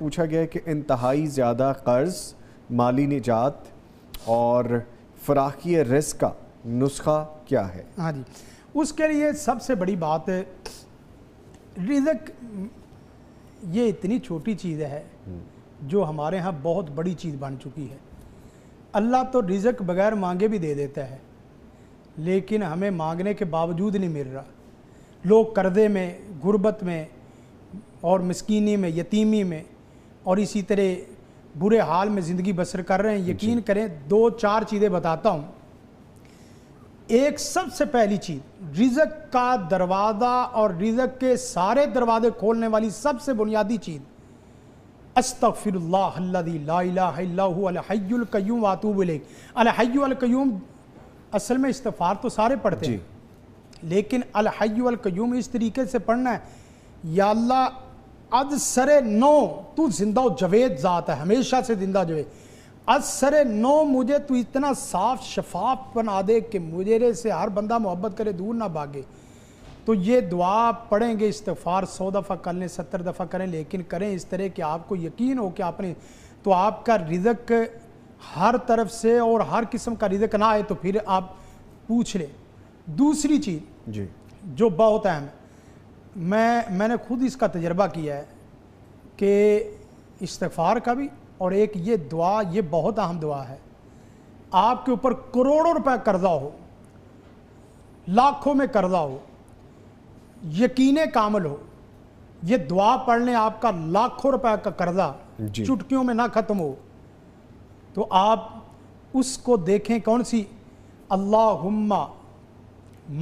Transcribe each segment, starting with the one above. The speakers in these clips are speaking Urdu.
پوچھا گیا ہے کہ انتہائی زیادہ قرض، مالی نجات اور فراخی رزق کا نسخہ کیا ہے؟ ہاں جی، اس کے لیے سب سے بڑی بات ہے رزق یہ اتنی چھوٹی چیز ہے جو ہمارے ہاں بہت بڑی چیز بن چکی ہے۔ اللہ تو رزق بغیر مانگے بھی دے دیتا ہے، لیکن ہمیں مانگنے کے باوجود نہیں مل رہا۔ لوگ قرضے میں، غربت میں اور مسکینی میں، یتیمی میں اور اسی طرح برے حال میں زندگی بسر کر رہے ہیں۔ یقین کریں 2-4 چیزیں بتاتا ہوں۔ ایک سب سے پہلی چیز، رزق کا دروازہ اور رزق کے سارے دروازے کھولنے والی سب سے بنیادی چیز، استغفر اللہ الذی لا الہ الا هو الحی القیوم واتوب الیہ۔ الحی القیوم اصل میں استغفار تو سارے پڑھتے ہیں، لیکن الحی القیوم اس طریقے سے پڑھنا ہے، یا اللہ از سر نو تو زندہ و جاوید ذات ہے، ہمیشہ سے زندہ جاوید، از سر نو مجھے تو اتنا صاف شفاف بنا دے کہ مجھے سے ہر بندہ محبت کرے، دور نہ بھاگے۔ تو یہ دعا پڑھیں گے، استغفار 100 دفعہ کر لیں، 70 دفعہ کریں، لیکن کریں اس طرح کہ آپ کو یقین ہو کہ آپ نے، تو آپ کا رزق ہر طرف سے اور ہر قسم کا رزق نہ آئے تو پھر آپ پوچھ لیں۔ دوسری چیز جو بہت اہم ہے، میں نے خود اس کا تجربہ کیا ہے کہ استغفار کا بھی، اور ایک یہ دعا، یہ بہت اہم دعا ہے۔ آپ کے اوپر کروڑوں روپے قرضہ ہو، لاکھوں میں قرضہ ہو، یقین کامل ہو، یہ دعا پڑھ لیں، آپ کا لاکھوں روپے کا قرضہ چٹکیوں میں نہ ختم ہو، تو آپ اس کو دیکھیں کون سی، اللہم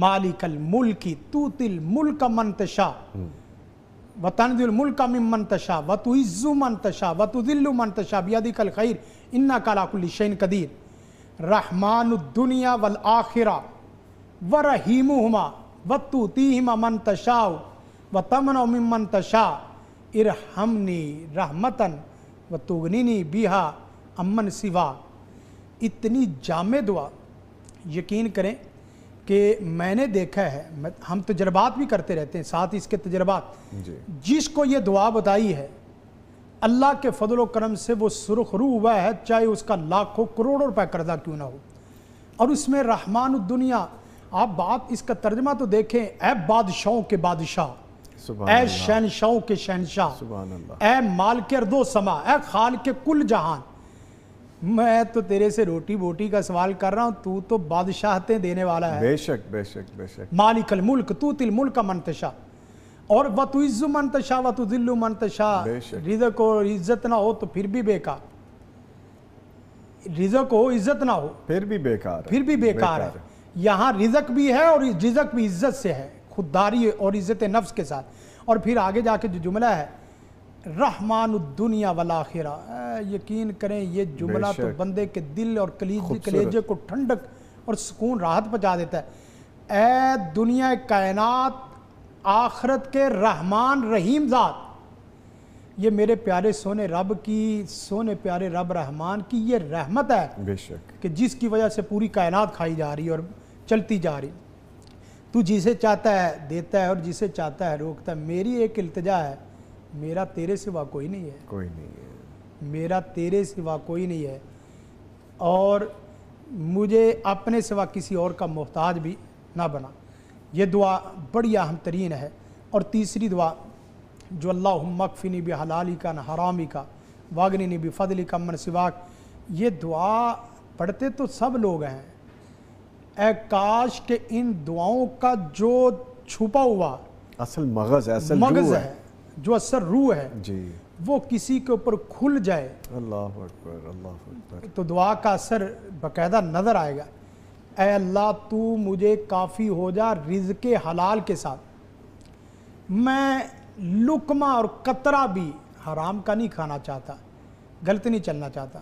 مالک الملک توتی الملک من تشاء وتنزع الملک ممن تشاء وتعز من تشاء وتذل من تشاء بیدک الخیر انک علی کل شیء قدیر، رحمان الدنیا والآخرہ ورحیمہما وتؤتیہما من تشاء وتمنع ممن تشاء ارحمنی رحمتا وتغننی بہا عمن سوا۔ اتنی جامع دعا، یقین کریں کہ میں نے دیکھا ہے، ہم تجربات بھی کرتے رہتے ہیں ساتھ اس کے تجربات، جس کو یہ دعا بتائی ہے اللہ کے فضل و کرم سے وہ سرخ رو ہوا ہے، چاہے اس کا لاکھوں کروڑوں روپے قرضہ کیوں نہ ہو۔ اور اس میں رحمان الدنیا، آپ بات اس کا ترجمہ تو دیکھیں، اے بادشاہوں کے بادشاہ، اے شہنشاہوں کے شہنشاہ، اے مالک ارض و سما، اے خالق کل جہان، میں تو تیرے سے روٹی بوٹی کا سوال کر رہا ہوں، تو تو بادشاہتیں دینے والا ہے۔ بے شک بے شک بے شک۔ مالک الملک توتی الملک من تشاء، اور وتعز من تشاء وتذل من تشاء۔ رزق اور عزت نہ ہو تو پھر بھی بیکار، رزق ہو عزت نہ ہو پھر بھی بیکار، پھر بھی بیکار ہے۔ یہاں رزق بھی ہے اور رزق بھی عزت سے ہے، خودداری اور عزت نفس کے ساتھ۔ اور پھر آگے جا کے جو جملہ ہے رحمان الدنیا والآخرہ، یقین کریں یہ جملہ تو بندے کے دل اور کلیجے کو ٹھنڈک اور سکون راحت پہنچا دیتا ہے۔ اے دنیا کائنات آخرت کے رحمان رحیم ذات، یہ میرے پیارے سونے رب کی، سونے پیارے رب رحمان کی یہ رحمت ہے بے شک، کہ جس کی وجہ سے پوری کائنات کھائی جا رہی اور چلتی جا رہی۔ تو جسے چاہتا ہے دیتا ہے اور جسے چاہتا ہے روکتا ہے۔ میری ایک التجا ہے، میرا تیرے سوا کوئی نہیں ہے، کوئی نہیں ہے، میرا تیرے سوا کوئی نہیں ہے، اور مجھے اپنے سوا کسی اور کا محتاج بھی نہ بنا۔ یہ دعا بڑی اہم ترین ہے۔ اور تیسری دعا جو اللہم اکفنی بحلالک عن حرامک واغننی بفضلک عمن سواک، یہ دعا پڑھتے تو سب لوگ ہیں، اے کاش کہ ان دعاؤں کا جو چھپا ہوا اصل مغز ہے، اصل مغز ہے، جو اثر روح ہے، جی وہ کسی کے اوپر کھل جائے، اللہ اکبر اللہ اکبر، تو دعا کا اثر باقاعدہ نظر آئے گا۔ اے اللہ تو مجھے کافی ہو جا رزق حلال کے ساتھ، میں لقمہ اور قطرہ بھی حرام کا نہیں کھانا چاہتا، غلط نہیں چلنا چاہتا،